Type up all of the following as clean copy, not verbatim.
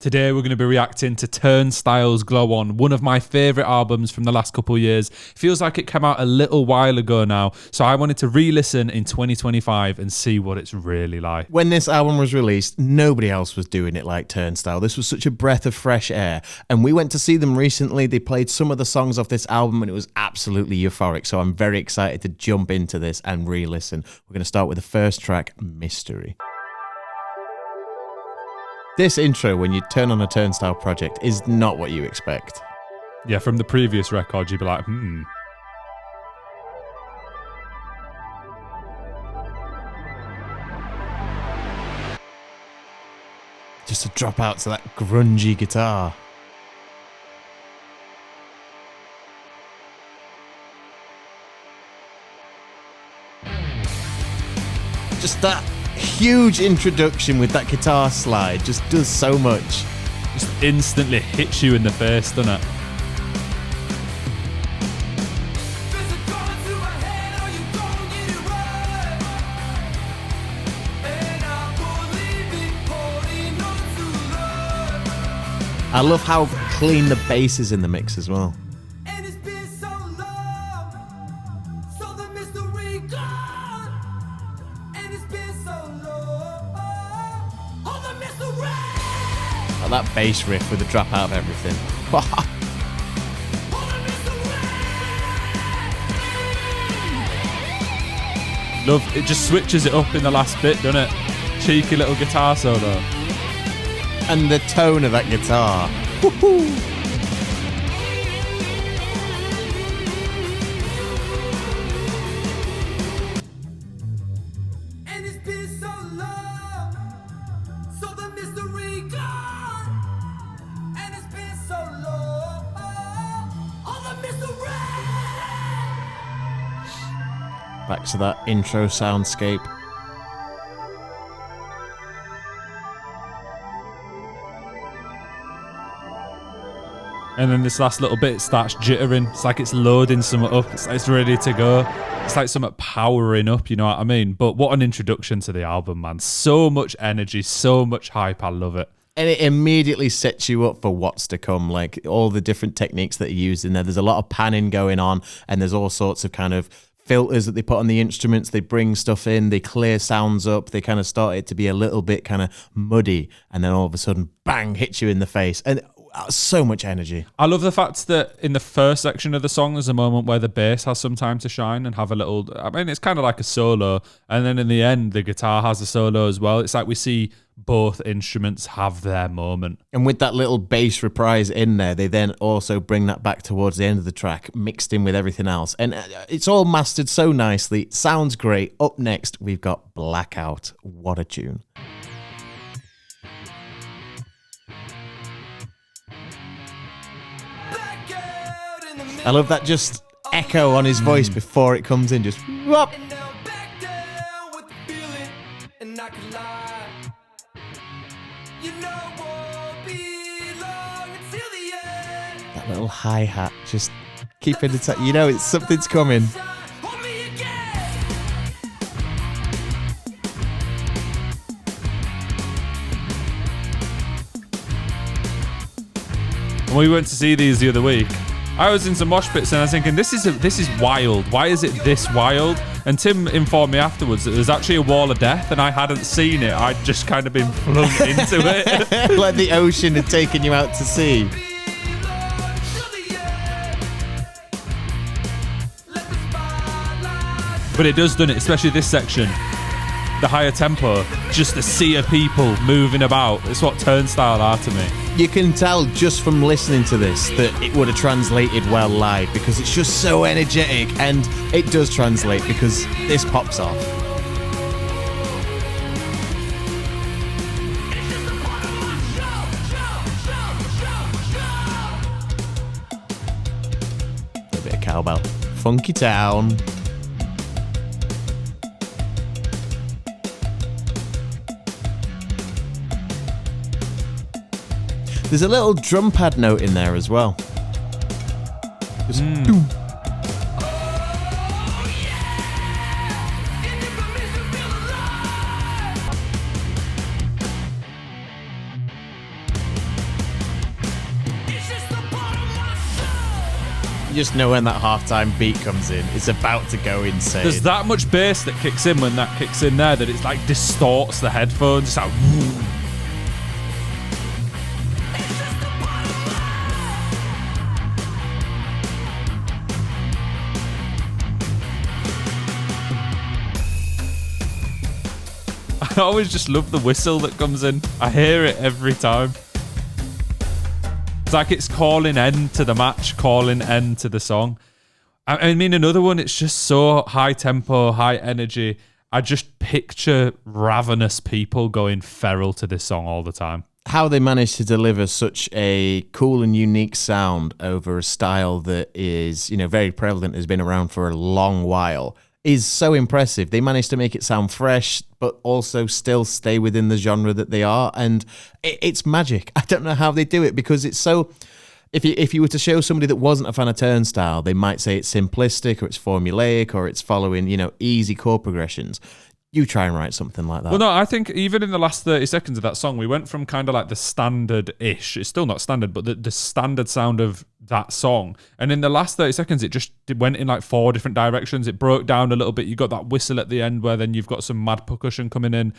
Today we're going to be reacting to Turnstile's Glow On, one of my favourite albums from the last couple of years. Feels like it came out a little while ago now, so I wanted to re-listen in 2025 and see what it's really like. When this album was released, nobody else was doing it like Turnstile. This was such a breath of fresh air, and we went to see them recently. They played some of the songs off this album and it was absolutely euphoric, so I'm very excited to jump into this and re-listen. We're going to start with the first track, Mystery. This intro, when you turn on a Turnstile project, is not what you expect. Yeah, from the previous record, you'd be like, Just to drop out to that grungy guitar. Just that huge introduction with that guitar slide just does so much. just instantly hits you in the face, doesn't it? I love how clean the bass is in the mix as well. That bass riff with the drop out of everything. Love, it just switches it up in the last bit, doesn't it? Cheeky little guitar solo. And the tone of that guitar. Woo-hoo. Back to that intro soundscape. And then this last little bit starts jittering. It's like it's loading something up. It's like it's ready to go. It's like something powering up, you know what I mean? But what an introduction to the album, man. So much energy, so much hype. I love it. And it immediately sets you up for what's to come, like all the different techniques that are used in there. There's a lot of panning going on, and there's all sorts of kind of filters that they put on the instruments. They bring stuff in, they clear sounds up, they kind of start it to be a little bit kind of muddy, and then all of a sudden, bang, hits you in the face. And so much energy. I love the fact that in the first section of the song, there's a moment where the bass has some time to shine and have a little, I mean, it's kind of like a solo. And then in the end, the guitar has a solo as well. It's like we see both instruments have their moment. And with that little bass reprise in there, they then also bring that back towards the end of the track, mixed in with everything else. And it's all mastered so nicely. Sounds great. Up next, we've got Blackout. What a tune. I love that just echo on his voice before it comes in. Just whoop. That little hi-hat, just keeping it. You know, it's something's coming. When we went to see these the other week, I was in some mosh pits and I was thinking, this is wild. Why is it this wild? And Tim informed me afterwards that there's actually a wall of death and I hadn't seen it. I'd just kind of been flung into it. Like the ocean had taken you out to sea. But it does, doesn't it? Especially this section. The higher tempo. Just the sea of people moving about. It's what Turnstile are to me. You can tell just from listening to this that it would have translated well live because it's just so energetic, and it does translate because this pops off. A bit of cowbell. Funky Town. There's a little drum pad note in there as well. Just doom. You just know when that halftime beat comes in, it's about to go insane. There's that much bass that kicks in when that kicks in there that it's like distorts the headphones. It's like, woo. I always just love the whistle that comes in. I hear it every time. It's like it's calling end to the match, calling end to the song. I mean, another one, it's just so high tempo, high energy. I just picture ravenous people going feral to this song all the time. How they managed to deliver such a cool and unique sound over a style that is, very prevalent, has been around for a long while, is so impressive. They managed to make it sound fresh, but also still stay within the genre that they are. And it's magic. I don't know how they do it, because it's so... If you were to show somebody that wasn't a fan of Turnstile, they might say it's simplistic or it's formulaic or it's following, easy chord progressions. You try and write something like that. Well, no, I think even in the last 30 seconds of that song, we went from kind of like the standard-ish, it's still not standard, but the standard sound of that song. And in the last 30 seconds, it went in like 4 different directions. It broke down a little bit. You got that whistle at the end where then you've got some mad percussion coming in.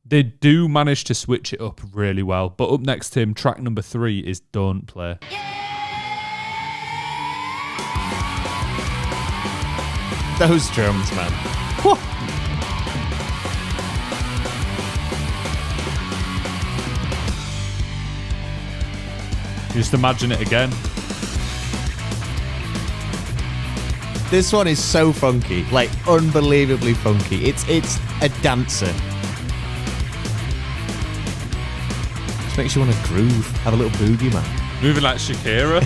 They do manage to switch it up really well. But up next, Tim, track number 3 is Don't Play. Those drums, man. Whew. Just imagine it again. This one is so funky, like unbelievably funky. It's a dancer. Just makes you want to groove, have a little boogie, man. Moving like Shakira.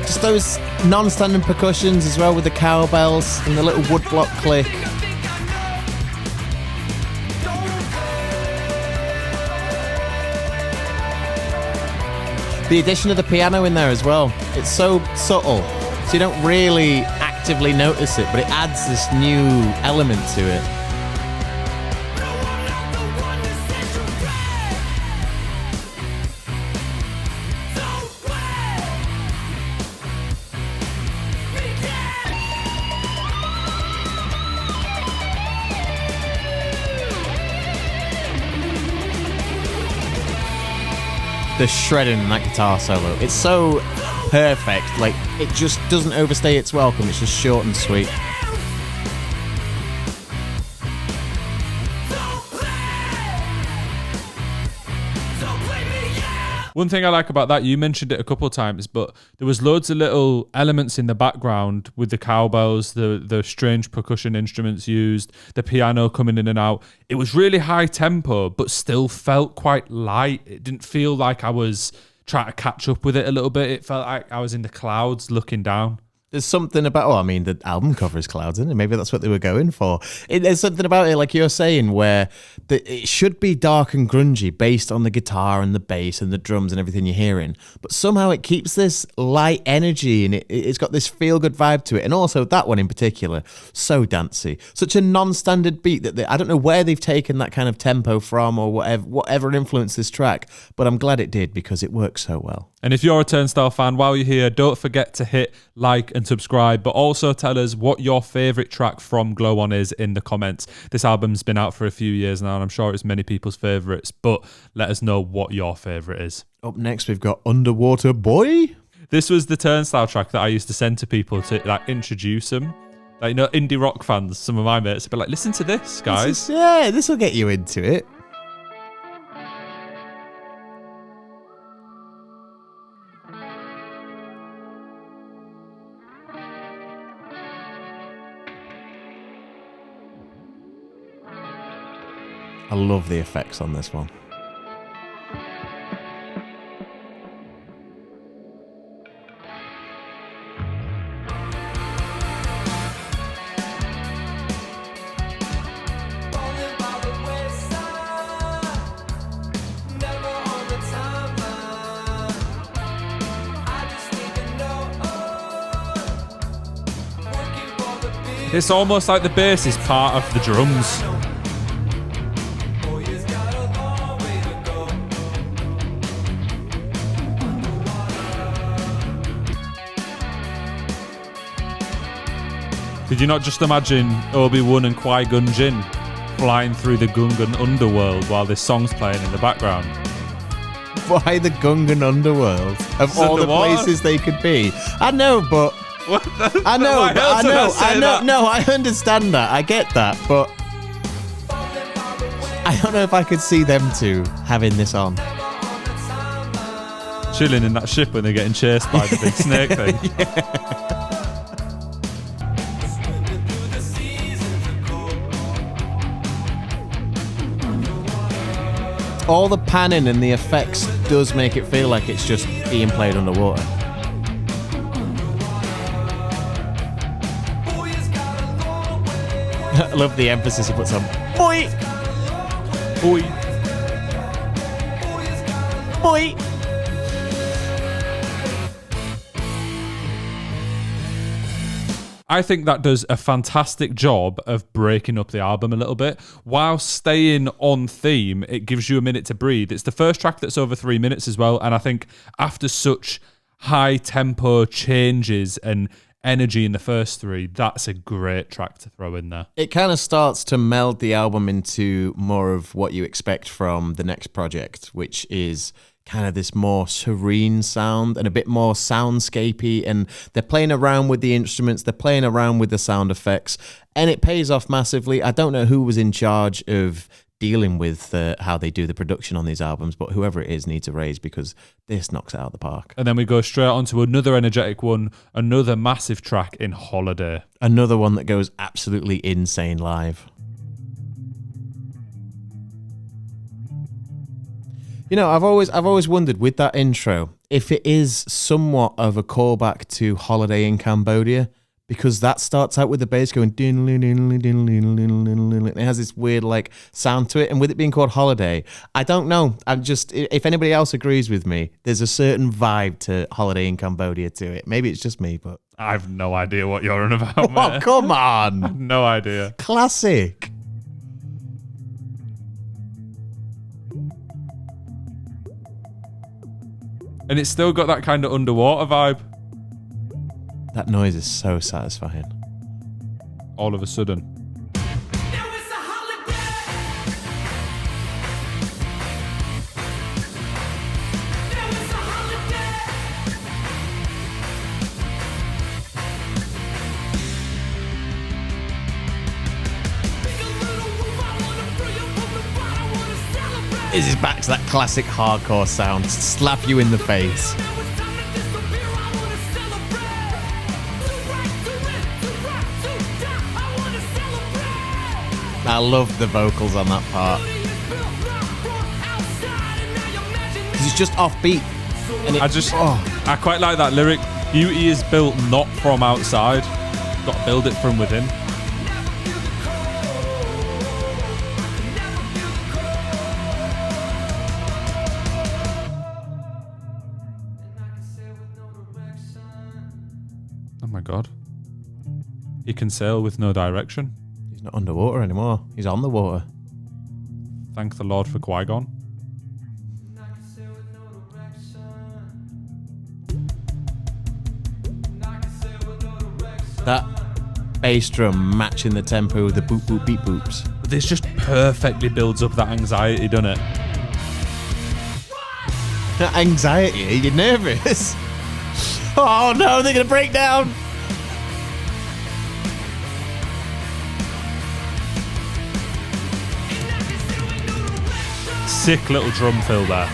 Just those non-standing percussions as well with the cowbells and the little woodblock click. The addition of the piano in there as well. It's so subtle, so you don't really actively notice it, but it adds this new element to it. The shredding in that guitar solo, it's so perfect. Like, it just doesn't overstay its welcome. It's just short and sweet. One thing I like about that, you mentioned it a couple of times, but there was loads of little elements in the background with the cowbells, the strange percussion instruments used, the piano coming in and out. It was really high tempo, but still felt quite light. It didn't feel like I was trying to catch up with it a little bit. It felt like I was in the clouds looking down. There's something about, the album cover is clouds, isn't it? Maybe that's what they were going for. There's something about it, like you're saying, where it should be dark and grungy based on the guitar and the bass and the drums and everything you're hearing. But somehow it keeps this light energy and it's got this feel-good vibe to it. And also that one in particular, so dancey. Such a non-standard beat that I don't know where they've taken that kind of tempo from or whatever influenced this track, but I'm glad it did because it works so well. And if you're a Turnstile fan, while you're here, don't forget to hit like and subscribe, but also tell us what your favourite track from Glow On is in the comments. This album's been out for a few years now, and I'm sure it's many people's favourites, but let us know what your favourite is. Up next, we've got Underwater Boy. This was the Turnstile track that I used to send to people to introduce them. Indie rock fans, some of my mates would be like, listen to this, guys. This will get you into it. I love the effects on this one. It's almost like the bass is part of the drums. Could you not just imagine Obi-Wan and Qui-Gon Jinn flying through the Gungan underworld while this song's playing in the background? Why the Gungan underworld? Of all the places they could be. I know, but... I know. No, I understand that. I get that, but... I don't know if I could see them two having this on. Chilling in that ship when they're getting chased by the big snake thing. Yeah. All the panning and the effects does make it feel like it's just being played underwater. I love the emphasis he puts on. Boy! Boy. Boy! I think that does a fantastic job of breaking up the album a little bit. While staying on theme, it gives you a minute to breathe. It's the first track that's over 3 minutes as well, and I think after such high tempo changes and energy in the first three, that's a great track to throw in there. It kind of starts to meld the album into more of what you expect from the next project, which is kind of this more serene sound and a bit more soundscapey, and they're playing around with the instruments, they're playing around with the sound effects, and it pays off massively. I don't know who was in charge of dealing with how they do the production on these albums, but whoever it is needs a raise, because this knocks it out of the park. And then we go straight on to another energetic one, another massive track in Holiday. Another one that goes absolutely insane live. You know, I've always wondered with that intro if it is somewhat of a callback to Holiday in Cambodia, because that starts out with the bass going it has this weird like sound to it, and with it being called Holiday, I don't know. I'm just, if anybody else agrees with me, there's a certain vibe to Holiday in Cambodia to it. Maybe it's just me, but I've no idea what you're on about. Oh, mate. come on. No idea. Classic. And it's still got that kind of underwater vibe. That noise is so satisfying. All of a sudden. This is back to that classic hardcore sound. Slap you in the face. I love the vocals on that part. Because it's just offbeat. And I quite like that lyric. Beauty is built not from outside. Got to build it from within. Oh my God. He can sail with no direction. He's not underwater anymore. He's on the water. Thank the Lord for Qui-Gon. That bass drum matching the tempo with the boop boop beep boops. This just perfectly builds up that anxiety, doesn't it? That anxiety? You're nervous? Oh no, they're going to break down. Sick little drum fill there.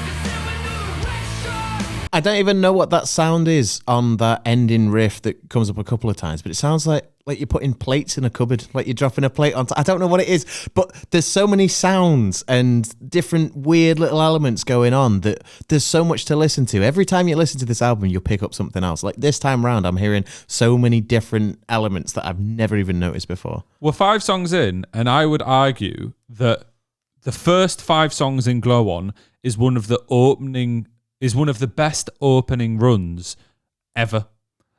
I don't even know what that sound is on that ending riff that comes up a couple of times, but it sounds like you're putting plates in a cupboard, like you're dropping a plate on I don't know what it is, but there's so many sounds and different weird little elements going on that there's so much to listen to. Every time you listen to this album, you'll pick up something else. Like this time round, I'm hearing so many different elements that I've never even noticed before. We're 5 songs in, and I would argue that the first 5 songs in Glow On is one of the best opening runs ever.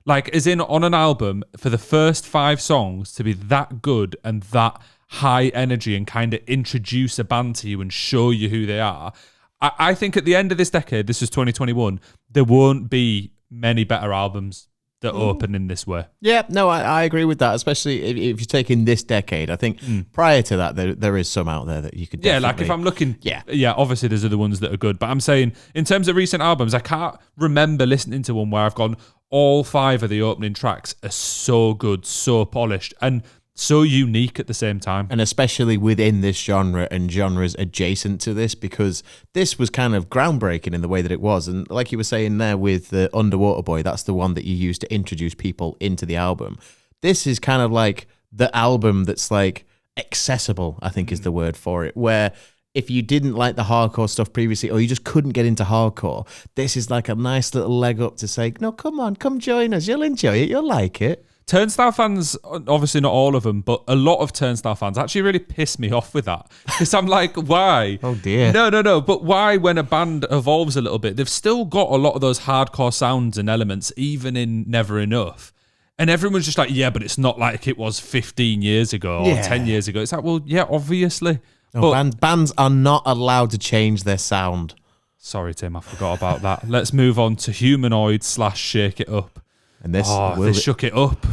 Like, as in on an album, for the first 5 songs to be that good and that high energy and kind of introduce a band to you and show you who they are. I think at the end of this decade, this is 2021, there won't be many better albums that open in this way. Yeah, no, I agree with that, especially if you're taking this decade. I think prior to that, there is some out there that you could definitely... Yeah, like if I'm looking... Yeah, obviously there's other ones that are good, but I'm saying in terms of recent albums, I can't remember listening to one where I've gone, all 5 of the opening tracks are so good, so polished, and so unique at the same time. And especially within this genre and genres adjacent to this, because this was kind of groundbreaking in the way that it was. And like you were saying there with the Underwater Boy, that's the one that you use to introduce people into the album. This is kind of like the album that's like accessible, I think is the word for it, where if you didn't like the hardcore stuff previously or you just couldn't get into hardcore, this is like a nice little leg up to say, no, come on, come join us. You'll enjoy it. You'll like it. Turnstile fans, obviously not all of them, but a lot of Turnstile fans actually really piss me off with that. Because I'm like, why? Oh, dear. No. But why, when a band evolves a little bit, they've still got a lot of those hardcore sounds and elements, even in Never Enough. And everyone's just like, yeah, but it's not like it was 15 years ago or 10 years ago. It's like, well, yeah, obviously. No, bands are not allowed to change their sound. Sorry, Tim, I forgot about that. Let's move on to Humanoid / Shake It Up. And this, they shook it up.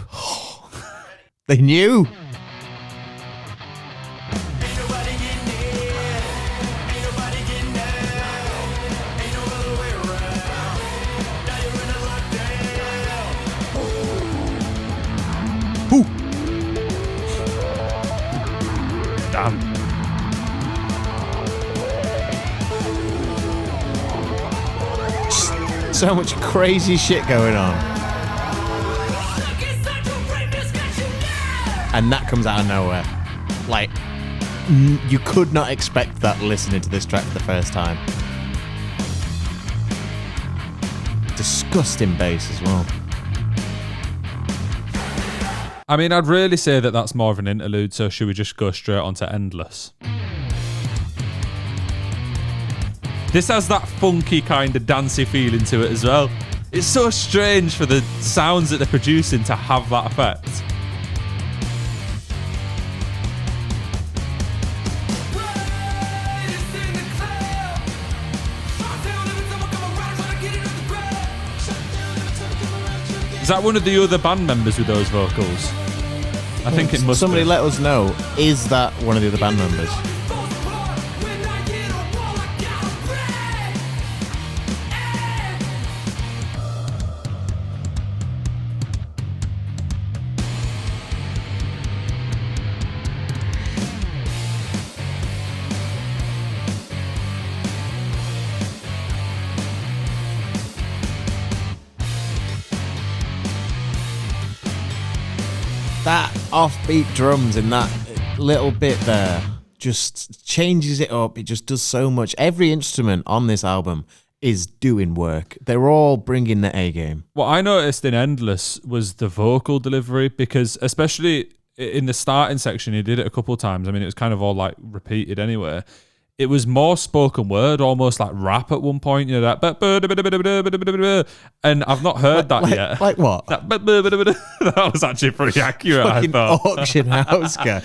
They knew. Damn. So much crazy shit going on. And that comes out of nowhere. Like, you could not expect that listening to this track for the first time. Disgusting bass as well. I mean, I'd really say that that's more of an interlude, so should we just go straight on to Endless? This has that funky kind of dancey feeling to it as well. It's so strange for the sounds that they're producing to have that effect. Is that one of the other band members with those vocals? I think it must Somebody be. let us know. Is that one of the other band members? That offbeat drums in that little bit there just changes it up. It just does so much. Every instrument on this album is doing work. They're all bringing the A game. What I noticed in Endless was the vocal delivery, because especially in the starting section, he did it a couple of times. I mean, it was kind of all like repeated anyway. It was more spoken word, almost like rap at one point. You know, that, and I've not heard that yet. Like what? That was actually pretty accurate, I thought. Auction house guy.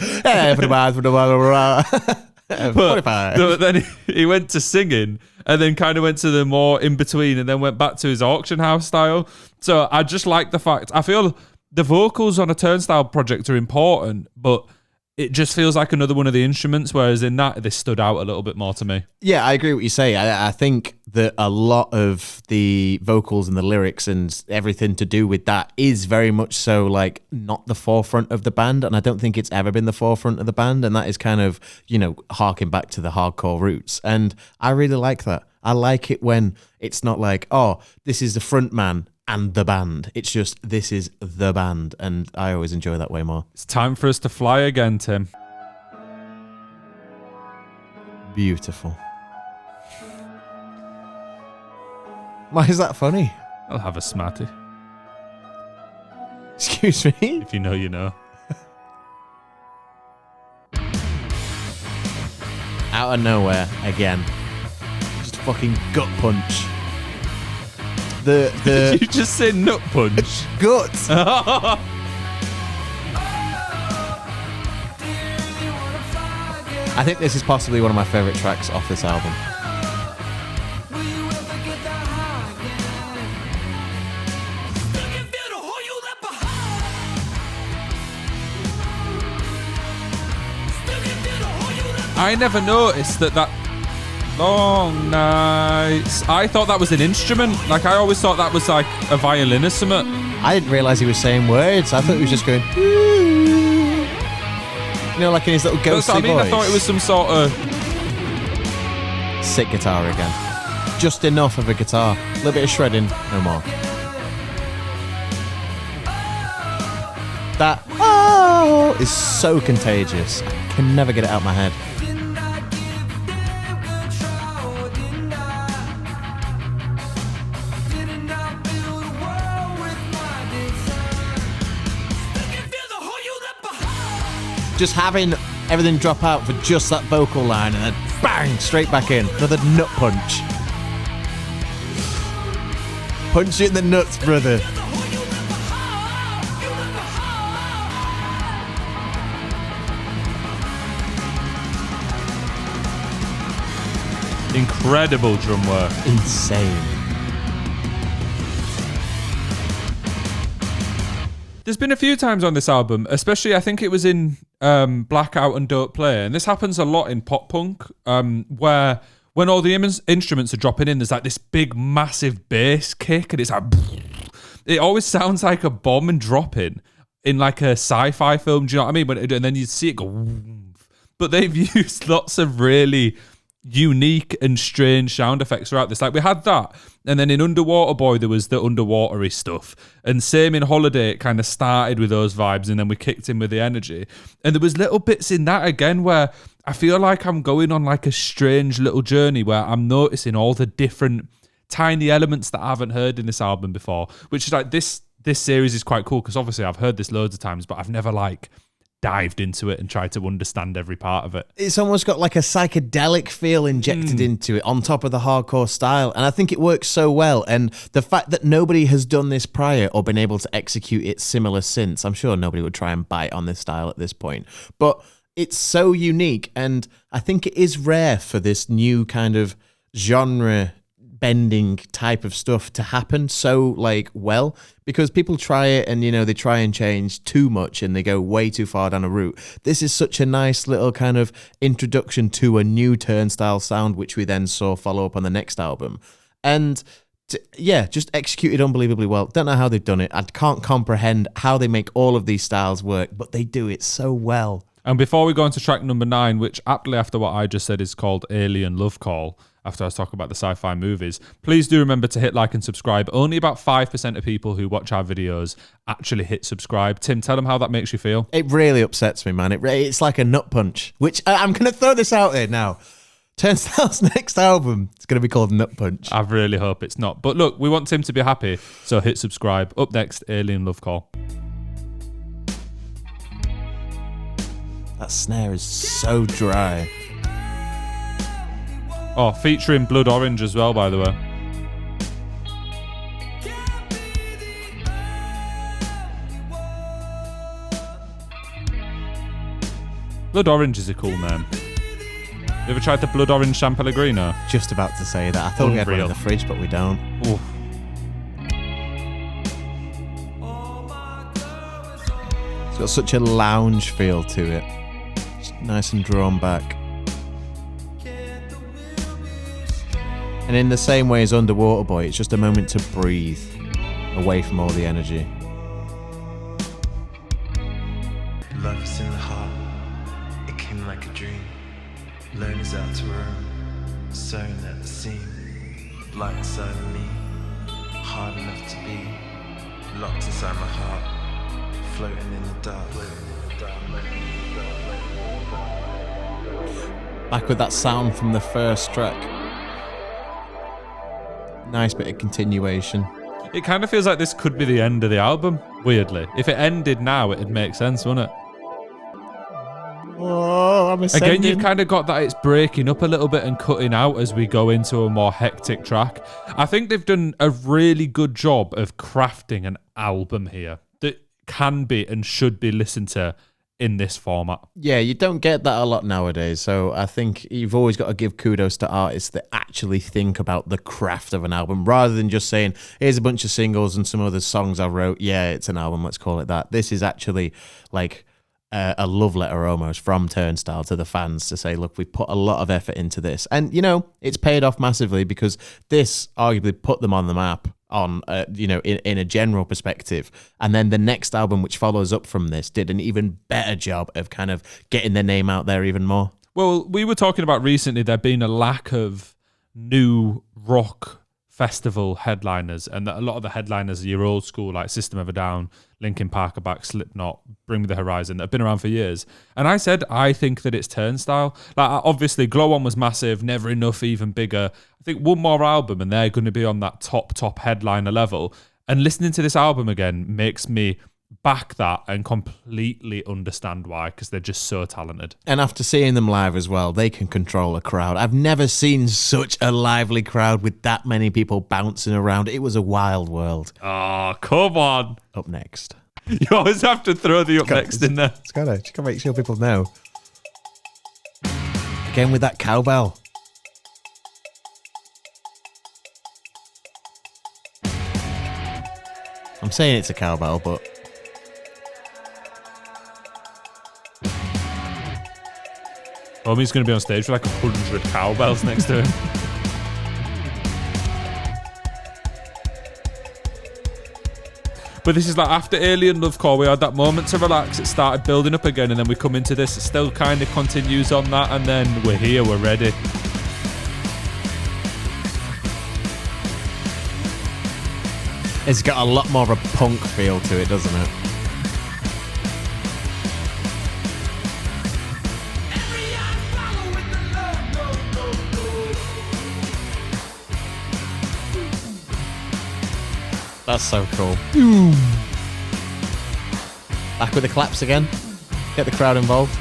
But then he went to singing and then kind of went to the more in between and then went back to his auction house style. So I just like the fact, I feel the vocals on a Turnstile project are important, but it just feels like another one of the instruments, whereas in that, this stood out a little bit more to me. Yeah, I agree with what you say. I think that a lot of the vocals and the lyrics and everything to do with that is very much so like not the forefront of the band, and I don't think it's ever been the forefront of the band, and that is kind of, you know, harking back to the hardcore roots, and I really like that. I like it when it's not like, oh, this is the front man and the band. It's just, this is the band, and I always enjoy that way more. It's time for us to fly again, Tim. Beautiful. Why is that funny? I'll have a smatty. Excuse me? If you know, you know. Out of nowhere, again. Just fucking gut punch. The You just say nut punch. guts. I think this is possibly one of my favorite tracks off this album. I never noticed that long nights. I thought that was an instrument. Like, I always thought that was like a violin or something. I didn't realise he was saying words. I thought he was just going, you know, like in his little ghostly That's what I mean. voice. I thought it was some sort of... Sick guitar again. Just enough of a guitar. A little bit of shredding, no more. That oh is so contagious. I can never get it out of my head. Just having everything drop out for just that vocal line and then bang, straight back in. Another nut punch. Punch you in the nuts, brother. Incredible drum work. Insane. There's been a few times on this album, especially I think it was in Blackout and Don't Play, and this happens a lot in pop punk, where when all the instruments are dropping in, there's like this big, massive bass kick, and it's like... It always sounds like a bomb and dropping in like a sci-fi film, do you know what I mean? And then you see it go... But they've used lots of really unique and strange sound effects throughout this. Like, we had that, and then in Underwater Boy there was the underwatery stuff, and same in Holiday, it kind of started with those vibes and then we kicked in with the energy, and there was little bits in that again where I feel like I'm going on like a strange little journey where I'm noticing all the different tiny elements that I haven't heard in this album before, which is like this series is quite cool because obviously I've heard this loads of times, but I've never like dived into it and tried to understand every part of it. It's almost got like a psychedelic feel injected into it on top of the hardcore style, and I think it works so well. And the fact that nobody has done this prior or been able to execute it similar since, I'm sure nobody would try and bite on this style at this point, but it's so unique, and I think it is rare for this new kind of genre bending type of stuff to happen so like well, because people try it and, you know, they try and change too much and they go way too far down a route. This is such a nice little kind of introduction to a new Turnstile sound, which we then saw follow up on the next album, and yeah, just executed unbelievably well. Don't know how they've done it. I can't comprehend how they make all of these styles work, but they do it so well. And before we go into track number 9, which aptly after what I just said is called Alien Love Call, after I was talking about the sci-fi movies, please do remember to hit like and subscribe. Only about 5% of people who watch our videos actually hit subscribe. Tim, tell them how that makes you feel. It really upsets me, man. It's like a nut punch, which I'm going to throw this out there now. Turnstile's next album is going to be called Nut Punch. I really hope it's not. But look, we want Tim to be happy, so hit subscribe. Up next, Alien Love Call. That snare is so dry. Oh, featuring Blood Orange as well, by the way. Blood Orange is a cool name. You ever tried the Blood Orange San Pellegrino? Just about to say that. I thought we had one in the fridge, but we don't. Oof. It's got such a lounge feel to it. Just nice and drawn back. And in the same way as Underwater Boy, it's just a moment to breathe away from all the energy. Love is in the heart, it came like a dream. Loners out to roam, sewing at the seam. Light inside of me, hard enough to be. Locked inside my heart, floating in the dark. Back with that sound from the first track. Nice bit of continuation. It kind of feels like this could be the end of the album, weirdly. If it ended now, it'd make sense, wouldn't it? Oh, I'm ascending. Again, you've kind of got that it's breaking up a little bit and cutting out as we go into a more hectic track. I think they've done a really good job of crafting an album here that can be and should be listened to in this format. Yeah, you don't get that a lot nowadays. So I think you've always got to give kudos to artists that actually think about the craft of an album rather than just saying, here's a bunch of singles and some other songs I wrote. Yeah, it's an album. Let's call it that. This is actually like a love letter almost from Turnstile to the fans to say, look, we've put a lot of effort into this. And, you know, it's paid off massively because this arguably put them on the map on, you know, in a general perspective. And then the next album, which follows up from this, did an even better job of kind of getting their name out there even more. Well, we were talking about recently there being a lack of new rock festival headliners, and that a lot of the headliners are your old school, like System of a Down, Linkin Park, Back, Slipknot, Bring Me the Horizon, that have been around for years. And I said, I think that it's Turnstile. Like, obviously, Glow On was massive, Never Enough, even bigger. I think one more album and they're going to be on that top headliner level. And listening to this album again makes me back that and completely understand why, because they're just so talented. And after seeing them live as well, they can control a crowd. I've never seen such a lively crowd with that many people bouncing around. It was a wild world. Oh, come on. Up next. You always have to throw the up next in there. It's gotta make sure people know. Again with that cowbell. I'm saying it's a cowbell, but Homie's going to be on stage with like 100 cowbells next to him. But this is like after Alien Love Core, we had that moment to relax. It started building up again, and then we come into this. It still kind of continues on that, and then we're here, we're ready. It's got a lot more of a punk feel to it, doesn't it? That's so cool. Back with the claps again. Get the crowd involved.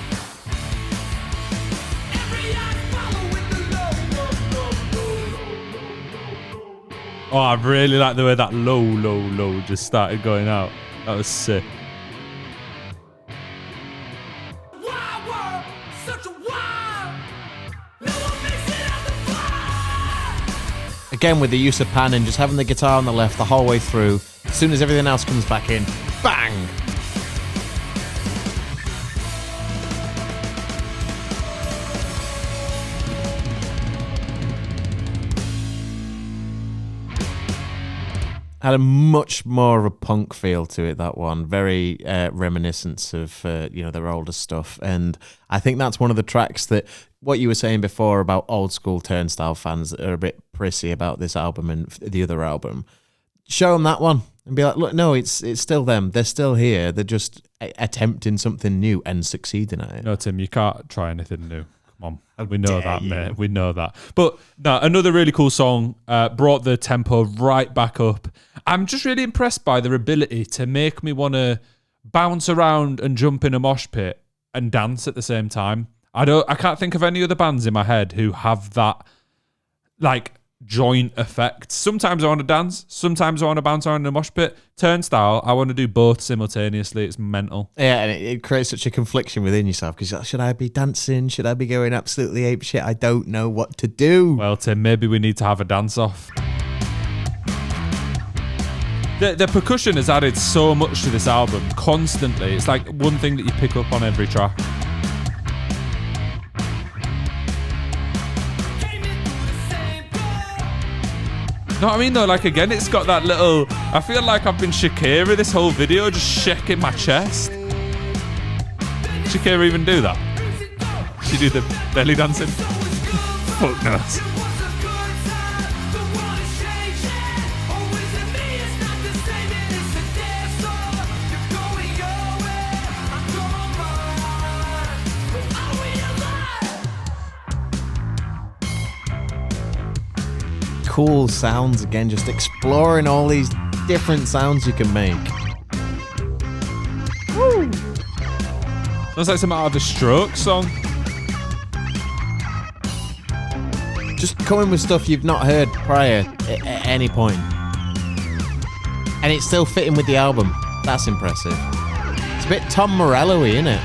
Oh, I really like the way that low just started going out. That was sick. Again with the use of panning, just having the guitar on the left the whole way through. As soon as everything else comes back in, bang! Had a much more of a punk feel to it, that one. Very reminiscent of, you know, their older stuff. And I think that's one of the tracks that, what you were saying before about old school Turnstile fans that are a bit prissy about this album and the other album, show them that one and be like, look, no, it's still them. They're still here. They're just attempting something new and succeeding at it. No, Tim, you can't try anything new. Come on. We know that, mate. We know that. But no, another really cool song, brought the tempo right back up. I'm just really impressed by their ability to make me want to bounce around and jump in a mosh pit and dance at the same time. I can't think of any other bands in my head who have that like joint effect. Sometimes I want to dance, sometimes I want to bounce around in a mosh pit. Turnstile, I want to do both simultaneously. It's mental. Yeah, and it creates such a confliction within yourself because you're like, should I be dancing? Should I be going absolutely apeshit? I don't know what to do. Well, Tim, maybe we need to have a dance off. The percussion has added so much to this album constantly. It's like one thing that you pick up on every track. Know what I mean though? Like again, it's got that little. I feel like I've been Shakira this whole video, just shaking my chest. Shakira even do that? She do the belly dancing? Fuck knows. Cool sounds again, just exploring all these different sounds you can make. Woo. Sounds like something out of a Stroke song. Just coming with stuff you've not heard prior at any point. And it's still fitting with the album. That's impressive. It's a bit Tom Morello-y, isn't it?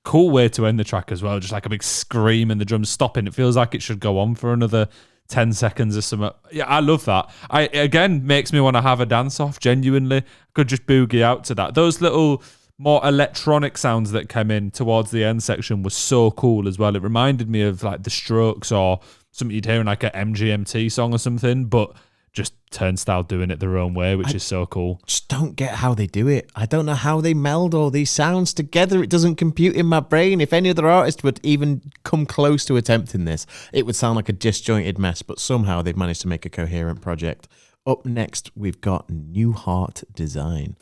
Cool way to end the track as well, just like a big scream and the drums stopping. It feels like it should go on for another 10 seconds or something. Yeah, I love that. Again, makes me want to have a dance off, genuinely. Could just boogie out to that. Those little more electronic sounds that came in towards the end section was so cool as well. It reminded me of like the Strokes or something you'd hear in like a MGMT song or something, but just Turnstile doing it their own way, which is so cool. Just don't get how they do it. I don't know how they meld all these sounds together. It doesn't compute in my brain. If any other artist would even come close to attempting this, it would sound like a disjointed mess, but somehow they've managed to make a coherent project. Up next, we've got New Heart Design.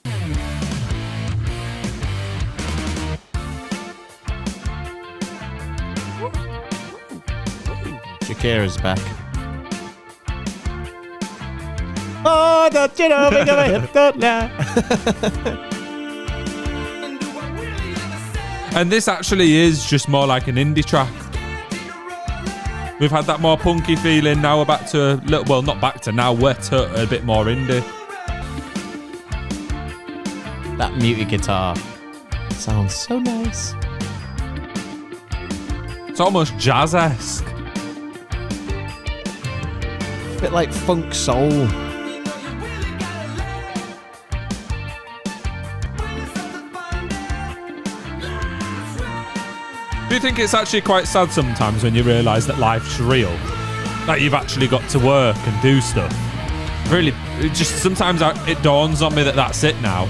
Shakira's back. Oh, don't you know, think of a hip thought now. And this actually is just more like an indie track. We've had that more punky feeling. Now we're back to a little, well, not back to, now we're to a bit more indie. That muted guitar sounds so nice. It's almost jazz-esque. A bit like funk soul. Do you think it's actually quite sad sometimes when you realise that life's real? That you've actually got to work and do stuff? Really, it just sometimes it dawns on me that that's it now.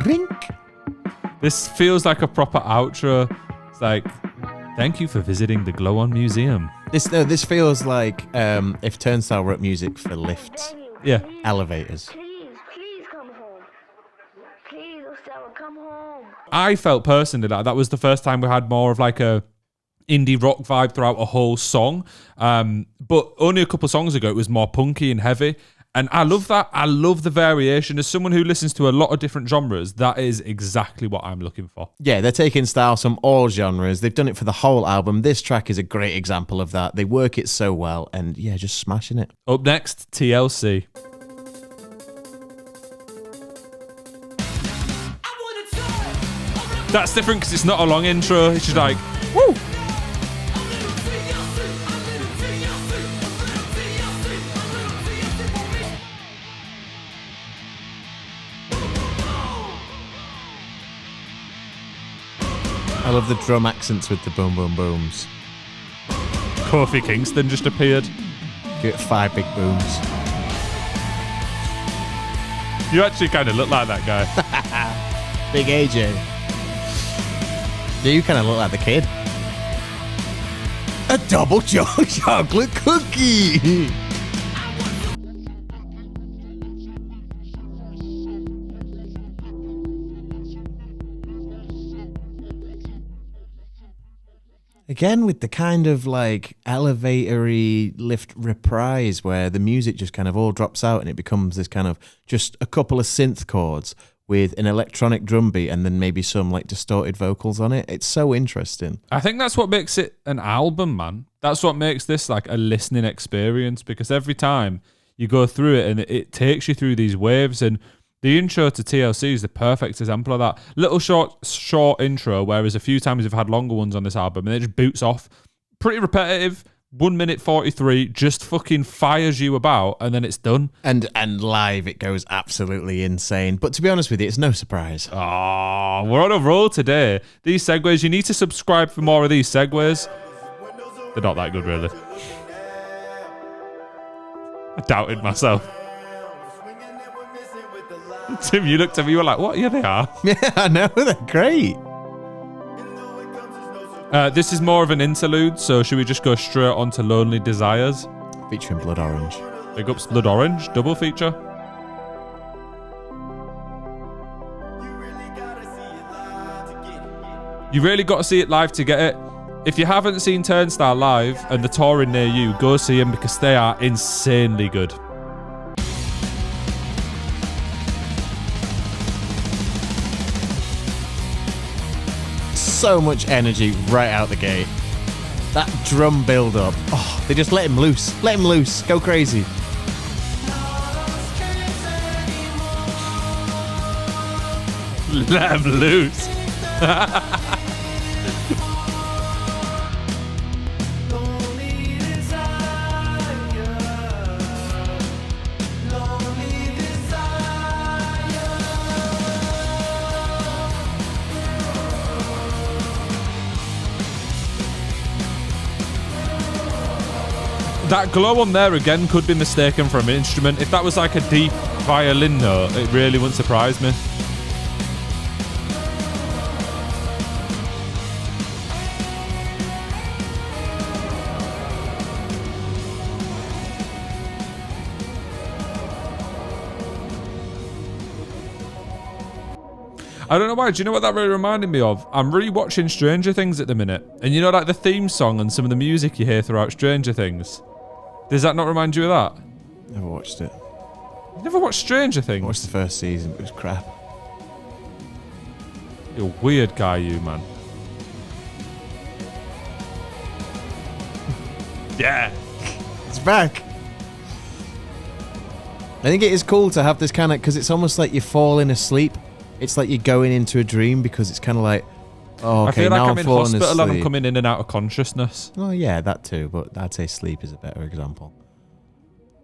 Rink. This feels like a proper outro. It's like, thank you for visiting the Glow On Museum. This feels like if Turnstile wrote music for lifts. Yeah. Elevators. Please come home. Please, Ostella, come home. I felt personally like that was the first time we had more of like a indie rock vibe throughout a whole song. But only a couple of songs ago, it was more punky and heavy. And I love that. I love the variation. As someone who listens to a lot of different genres, that is exactly what I'm looking for. Yeah, they're taking styles from all genres. They've done it for the whole album. This track is a great example of that. They work it so well, and yeah, just smashing it. Up next, T.L.C. That's different because it's not a long intro. It's just like, woo! I love the drum accents with the boom, boom, booms. Kofi Kingston just appeared. Get 5 big booms. You actually kind of look like that guy. Big AJ. Yeah, you kind of look like the kid. A double chocolate cookie. Again, with the kind of like elevator-y lift reprise where the music just kind of all drops out and it becomes this kind of just a couple of synth chords with an electronic drum beat and then maybe some like distorted vocals on it. It's so interesting. I think that's what makes it an album, man. That's what makes this like a listening experience, because every time you go through it and it takes you through these waves, and the intro to T.L.C. is the perfect example of that. Little short intro, whereas a few times we've had longer ones on this album, and it just boots off. Pretty repetitive. 1 minute 43, just fucking fires you about, and then it's done. And live, it goes absolutely insane. But to be honest with you, it's no surprise. Oh, we're on a roll today. These segues, you need to subscribe for more of these segues. They're not that good, really. I doubted myself. Tim, you looked at me, you were like, what? Yeah, they are. Yeah, I know, they're great. This is more of an interlude, so should we just go straight on to Lonely Desires? Featuring Blood Orange. Big ups Blood Orange, double feature. You really got to see it live to get it. If you haven't seen Turnstile live and they're touring near you, go see them because they are insanely good. So much energy right out the gate. That drum build up. Oh, they just let him loose. Let him loose. Go crazy. Let him loose. That glow on there again could be mistaken for an instrument. If that was like a deep violin note, it really wouldn't surprise me. I don't know why. Do you know what that really reminded me of? I'm rewatching Stranger Things at the minute. And you know, like the theme song and some of the music you hear throughout Stranger Things? Does that not remind you of that? Never watched it. You never watched Stranger Things? I watched the first season, but it was crap. You're a weird guy, you, man. Yeah. It's back. I think it is cool to have this kind of, because it's almost like you're falling asleep. It's like you're going into a dream because it's kind of like, oh, okay, I feel like now I'm in falling hospital asleep. and I'm coming in and out of consciousness. Oh, yeah, that too, but I'd say sleep is a better example.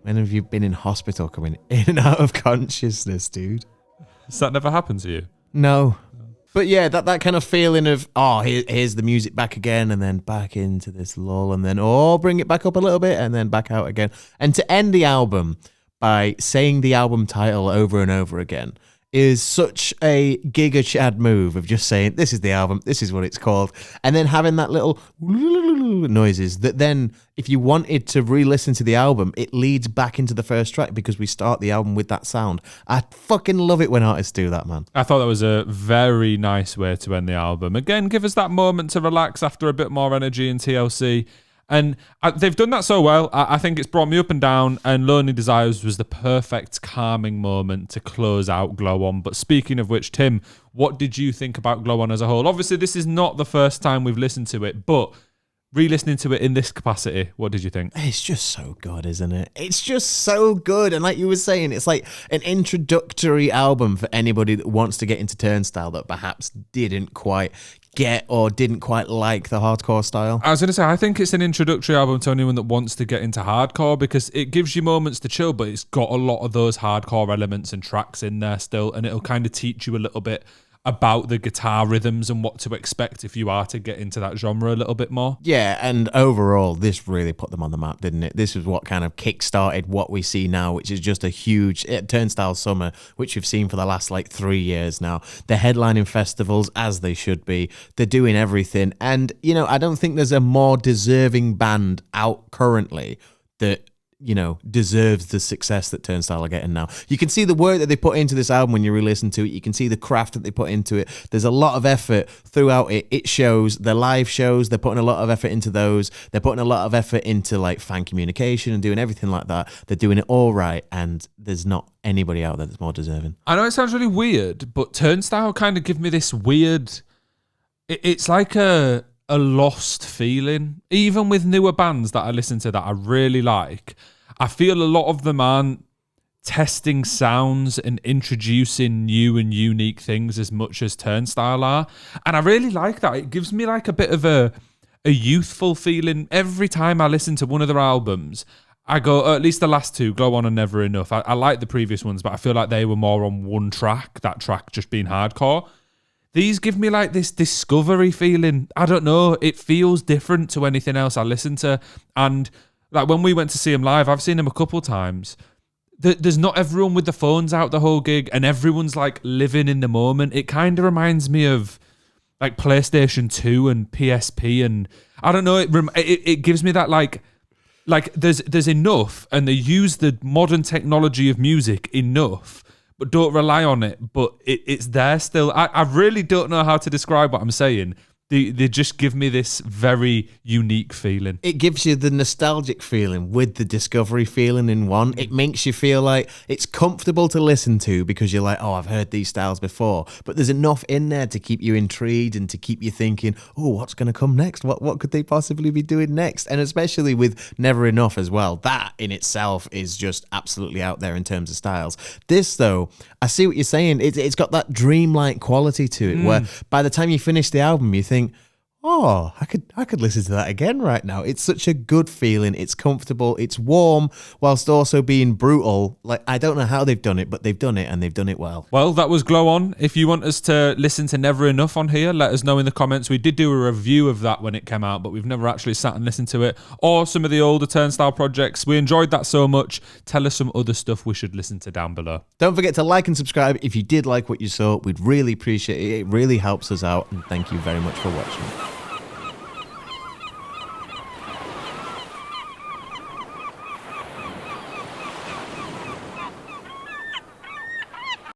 When have you been in hospital coming in and out of consciousness, dude? Has that never happened to you? No. But yeah, that kind of feeling of, oh, here's the music back again, and then back into this lull, and then, oh, bring it back up a little bit, and then back out again. And to end the album by saying the album title over and over again is such a Giga Chad move of just saying, this is the album, this is what it's called, and then having that little noises that then, if you wanted to re-listen to the album, it leads back into the first track because we start the album with that sound. I fucking love it when artists do that, man. I thought that was a very nice way to end the album. Again, give us that moment to relax after a bit more energy in T.L.C. And they've done that so well. I think it's brought me up and down, and Lonely Desires was the perfect calming moment to close out Glow On. But speaking of which, Tim, what did you think about Glow On as a whole? Obviously, this is not the first time we've listened to it, but re-listening to it in this capacity, what did you think? It's just so good, isn't it? It's just so good. And like you were saying, it's like an introductory album for anybody that wants to get into Turnstile that perhaps didn't quite get or didn't quite like the hardcore style. I was going to say, I think it's an introductory album to anyone that wants to get into hardcore because it gives you moments to chill, but it's got a lot of those hardcore elements and tracks in there still, and it'll kind of teach you a little bit about the guitar rhythms and what to expect if you are to get into that genre a little bit more. Yeah, and overall, this really put them on the map, didn't it? This is what kind of kick-started what we see now, which is just a huge Turnstile summer, which we've seen for the last, 3 years now. They're headlining festivals, as they should be. They're doing everything. And, I don't think there's a more deserving band out currently that deserves the success that Turnstile are getting now. You can see the work that they put into this album when you re-listen to it. You can see the craft that they put into it. There's a lot of effort throughout it. It shows. Their live shows, they're putting a lot of effort into those. They're putting a lot of effort into fan communication and doing everything like that. They're doing it all right, and there's not anybody out there that's more deserving. I know it sounds really weird, but Turnstile kind of give me this weird... It's like a lost feeling. Even with newer bands that I listen to that I really like, I feel a lot of them aren't testing sounds and introducing new and unique things as much as Turnstile are. And I really like that. It gives me a bit of a youthful feeling. Every time I listen to one of their albums, I go, or at least the last two, Glow On and Never Enough. I like the previous ones, but I feel like they were more on one track, that track just being hardcore. These give me this discovery feeling. I don't know. It feels different to anything else I listen to. And when we went to see them live, I've seen them a couple times. There's not everyone with the phones out the whole gig, and everyone's living in the moment. It kind of reminds me of like PlayStation 2 and PSP, and I don't know. It gives me that like there's enough, and they use the modern technology of music enough, but don't rely on it. But it's there still. I really don't know how to describe what I'm saying. They just give me this very unique feeling. It gives you the nostalgic feeling with the discovery feeling in one. It makes you feel like it's comfortable to listen to because you're like, oh, I've heard these styles before. But there's enough in there to keep you intrigued and to keep you thinking, oh, what's going to come next? What could they possibly be doing next? And especially with Never Enough as well. That in itself is just absolutely out there in terms of styles. This, though, I see what you're saying. It's got that dreamlike quality to it where by the time you finish the album, you think, oh, I could listen to that again right now. It's such a good feeling. It's comfortable. It's warm whilst also being brutal. Like, I don't know how they've done it, but they've done it and they've done it well. Well, that was Glow On. If you want us to listen to Never Enough on here, let us know in the comments. We did do a review of that when it came out, but we've never actually sat and listened to it. Or some of the older Turnstile projects. We enjoyed that so much. Tell us some other stuff we should listen to down below. Don't forget to like and subscribe if you did like what you saw. We'd really appreciate it. It really helps us out. And thank you very much for watching.